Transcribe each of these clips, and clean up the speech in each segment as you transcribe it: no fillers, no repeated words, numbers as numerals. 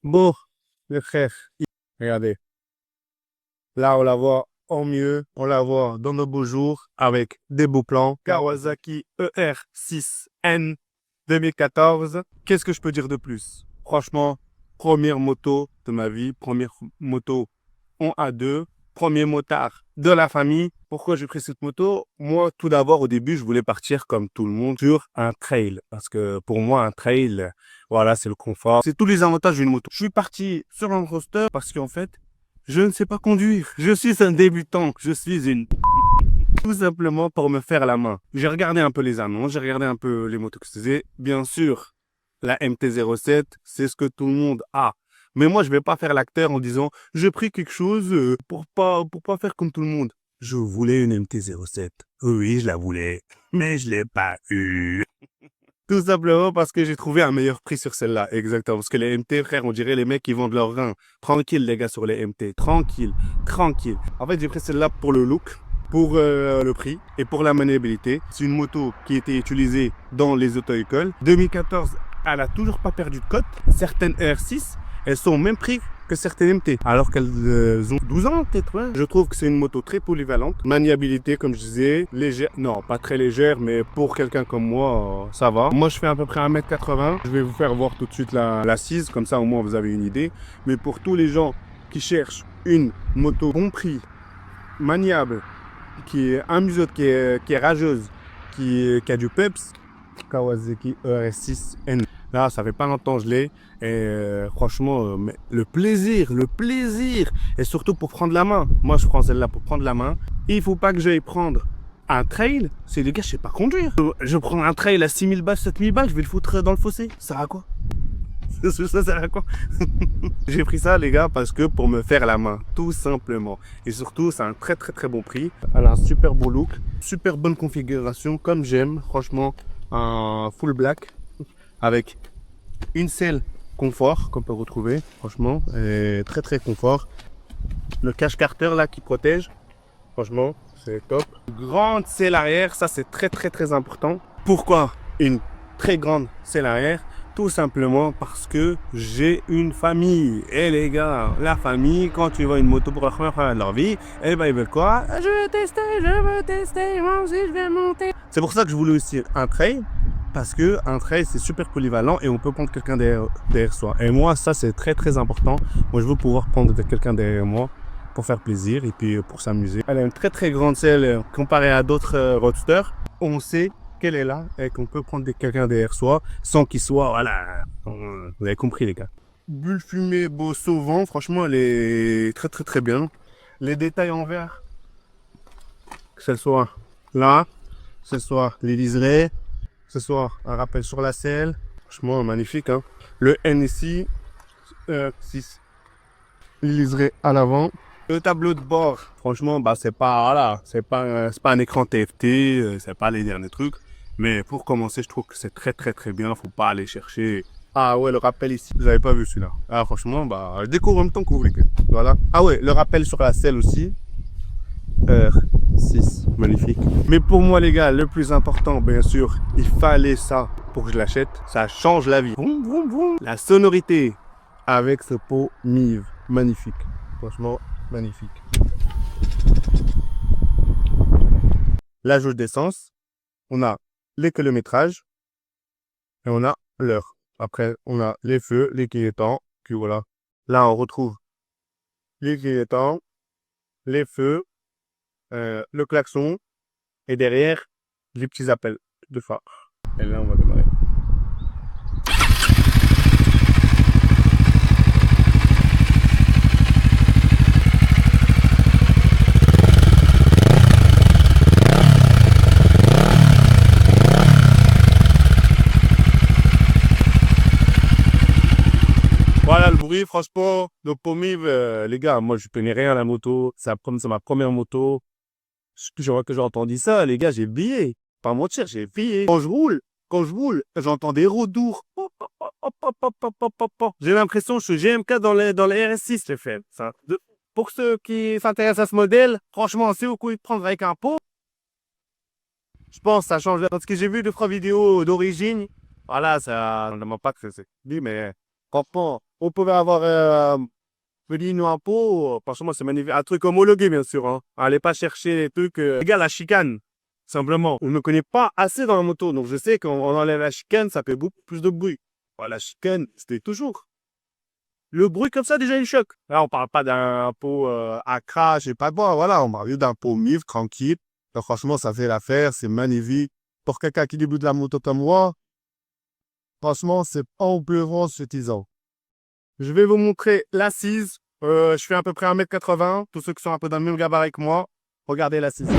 Bon, les frères, regardez. Là, on la voit en mieux. On la voit dans nos beaux jours avec des beaux plans. Kawasaki ER6N 2014. Qu'est-ce que je peux dire de plus? Franchement, première moto de ma vie, première moto en A2, premier motard de la famille. Pourquoi j'ai pris cette moto? Moi, tout d'abord, au début, je voulais partir comme tout le monde sur un trail. Parce que pour moi, un trail, voilà, c'est le confort. C'est tous les avantages d'une moto. Je suis parti sur un roster parce qu'en fait, je ne sais pas conduire. Je suis un débutant. Je suis une... Tout simplement pour me faire la main. J'ai regardé un peu les annonces, j'ai regardé un peu les motos que je faisais. Bien sûr, la MT-07, c'est ce que tout le monde a. Mais moi, je vais pas faire l'acteur en disant j'ai pris quelque chose pour pas faire comme tout le monde. Je voulais une MT-07. Oui, je la voulais, mais je l'ai pas eu. Tout simplement parce que j'ai trouvé un meilleur prix sur celle-là. Exactement. Parce que les MT, frère, on dirait les mecs qui vendent leurs reins. Tranquille, les gars, sur les MT. Tranquille. Tranquille. En fait, j'ai pris celle-là pour le look, pour le prix et pour la maniabilité. C'est une moto qui était utilisée dans les auto-écoles. 2014, elle a toujours pas perdu de cote. Certaines R6, elles sont au même prix que certaines MT, alors qu'elles ont 12 ans peut-être. Ouais. Je trouve que c'est une moto très polyvalente. Maniabilité, comme je disais, légère, non, pas très légère, mais pour quelqu'un comme moi, ça va. Moi, je fais à peu près 1m80. Je vais vous faire voir tout de suite l'assise, comme ça au moins vous avez une idée. Mais pour tous les gens qui cherchent une moto bon prix, maniable, qui est amusante, qui est rageuse, qui a du peps, Kawasaki ERS6N. Là, ça fait pas longtemps que je l'ai. Et franchement, mais le plaisir. Et surtout pour prendre la main. Moi, je prends celle-là pour prendre la main. Et il faut pas que j'aille prendre un trail. C'est les gars, je sais pas conduire. Je prends un trail à 6000 balles, 7000 balles, je vais le foutre dans le fossé. Ça sert à quoi? Ça sert à quoi? J'ai pris ça, les gars, parce que pour me faire la main, tout simplement. Et surtout, c'est un très bon prix. Elle a un super beau look, super bonne configuration, comme j'aime. Franchement, un full black avec une selle confort qu'on peut retrouver. Franchement, et très confort. Le cache carter là qui protège. Franchement, c'est top. Grande selle arrière, ça c'est très important. Pourquoi une très grande selle arrière? Tout simplement parce que j'ai une famille. Et les gars, la famille, quand tu vois une moto pour la première fois de leur vie, eh ben ils veulent quoi? Je veux tester, moi aussi je vais monter. C'est pour ça que je voulais aussi un trail. Parce que un trail c'est super polyvalent et on peut prendre quelqu'un derrière soi. Et moi, ça c'est très important. Moi, je veux pouvoir prendre quelqu'un derrière moi pour faire plaisir et puis pour s'amuser. Elle a une très grande selle comparée à d'autres roadsters. On sait qu'elle est là et qu'on peut prendre quelqu'un derrière soi sans qu'il soit, voilà, vous avez compris les gars. Bulle fumée, beau sauvant, franchement elle est très bien. Les détails en verre, que ce soit là, que ce soit les liserés, que ce soit un rappel sur la selle, franchement magnifique. Hein. Le N ici, 6 liseré à l'avant. Le tableau de bord, franchement, bah c'est pas voilà, c'est pas un écran TFT, c'est pas les derniers trucs. Mais pour commencer, je trouve que c'est très bien. Faut pas aller chercher. Ah ouais, le rappel ici, vous avez pas vu celui-là. Ah franchement, bah je découvre en même temps que vous les gars. Voilà. Ah ouais, le rappel sur la selle aussi. R6, magnifique. Mais pour moi les gars, le plus important, bien sûr, il fallait ça pour que je l'achète. Ça change la vie. Boum. La sonorité avec ce pot Mive, magnifique. Franchement, magnifique. La jauge d'essence, on a les kilométrages et on a l'heure. Après, on a les feux, les clignotants, puis voilà. Là, on retrouve les clignotants, les feux, le klaxon et derrière, les petits appels de phare. Et là, on va démarrer. Voilà le bruit, franchement, le Pomiv, les gars, moi je connais rien à la moto, c'est ma première moto. Je vois que j'ai entendu ça, les gars, j'ai brillé. Pas mentir, j'ai brillé. Quand je roule, j'entends des retours. J'ai l'impression que je suis GMK dans les RS6, j'ai fait ça. Pour ceux qui s'intéressent à ce modèle, franchement, c'est au coup de prendre avec un pot. Je pense que ça change. Parce que j'ai vu 2-3 vidéos d'origine. Voilà, ça ne demande pas que c'est lui, mais Franchement, on pouvait avoir Pelino en pot, franchement, c'est magnifique. Un truc homologué, bien sûr. Hein. Allez pas chercher les trucs. Les gars, la chicane, simplement. On ne connaît pas assez dans la moto. Donc, je sais qu'on enlève la chicane, ça fait beaucoup plus de bruit. La chicane, c'était toujours. Le bruit comme ça, déjà, il choque. Là, on parle pas d'un pot à crash et pas de bois. Voilà, on parle d'un pot mif, tranquille. Donc, franchement, ça fait l'affaire. C'est magnifique. Pour quelqu'un qui débute la moto comme moi, franchement, c'est amplement suffisant. Je vais vous montrer l'assise. Je fais à peu près 1m80. Tous ceux qui sont un peu dans le même gabarit que moi, regardez l'assise.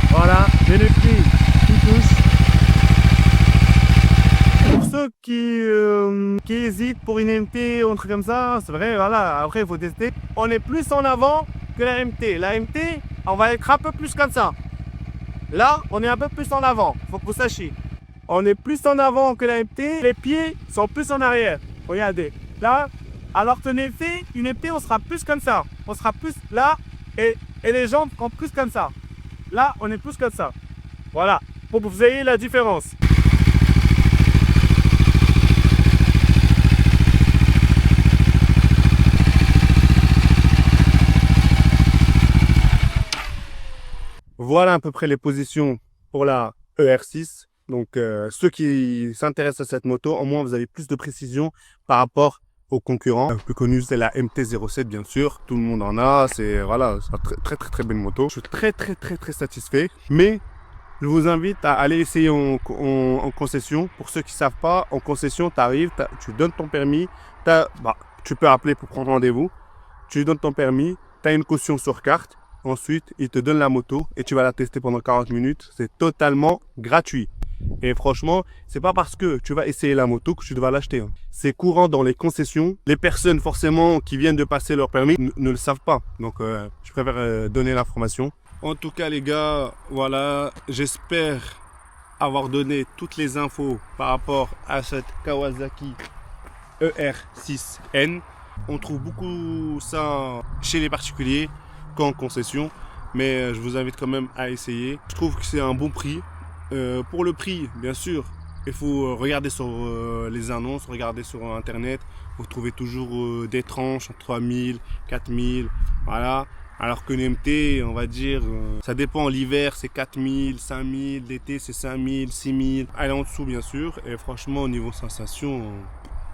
Voilà, j'ai le prix qui touche. Pour ceux qui hésitent pour une MT ou un truc comme ça, c'est vrai, voilà, après il faut tester. On est plus en avant que la MT. La MT, on va être un peu plus comme ça. Là, on est un peu plus en avant, faut que vous sachiez. On est plus en avant que la MT, les pieds sont plus en arrière. Regardez, là, alors que une MT, on sera plus comme ça. On sera plus là et les jambes seront plus comme ça. Là, on est plus comme ça. Voilà, pour que vous ayez la différence. Voilà à peu près les positions pour la ER6. Donc, ceux qui s'intéressent à cette moto, au moins vous avez plus de précision par rapport aux concurrents. Le plus connu, c'est la MT-07, bien sûr. Tout le monde en a. C'est voilà, une très belle moto. Je suis très satisfait. Mais je vous invite à aller essayer en concession. Pour ceux qui ne savent pas, en concession, tu arrives, tu donnes ton permis. Tu peux appeler pour prendre rendez-vous. Tu donnes ton permis, tu as une caution sur carte. Ensuite, il te donne la moto et tu vas la tester pendant 40 minutes. C'est totalement gratuit. Et franchement, c'est pas parce que tu vas essayer la moto que tu dois l'acheter. Hein. C'est courant dans les concessions. Les personnes forcément qui viennent de passer leur permis ne le savent pas. Donc, je préfère donner l'information. En tout cas, les gars, voilà, j'espère avoir donné toutes les infos par rapport à cette Kawasaki ER6N. On trouve beaucoup ça chez les particuliers qu'en concession, mais je vous invite quand même à essayer. Je trouve que c'est un bon prix. Pour le prix, bien sûr, il faut regarder sur les annonces, regarder sur internet. Vous trouvez toujours des tranches entre 3000, 4000, voilà. Alors que MT, on va dire, ça dépend. L'hiver, c'est 4000, 5000, l'été, c'est 5000, 6000. Elle est en dessous, bien sûr. Et franchement, au niveau sensation,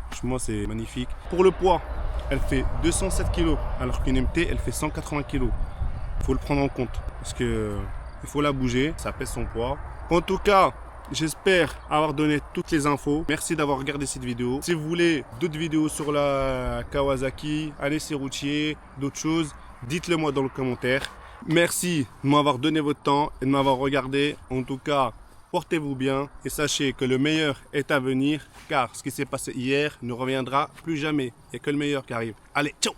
franchement, c'est magnifique. Pour le poids, elle fait 207 kg, alors qu'une MT, elle fait 180 kg. Il faut le prendre en compte, parce que il faut la bouger, ça pèse son poids. En tout cas, j'espère avoir donné toutes les infos. Merci d'avoir regardé cette vidéo. Si vous voulez d'autres vidéos sur la Kawasaki, un essai routier, d'autres choses, dites-le moi dans le commentaire. Merci de m'avoir donné votre temps et de m'avoir regardé. En tout cas, portez-vous bien et sachez que le meilleur est à venir, car ce qui s'est passé hier ne reviendra plus jamais. Il n'y a que le meilleur qui arrive. Allez, ciao!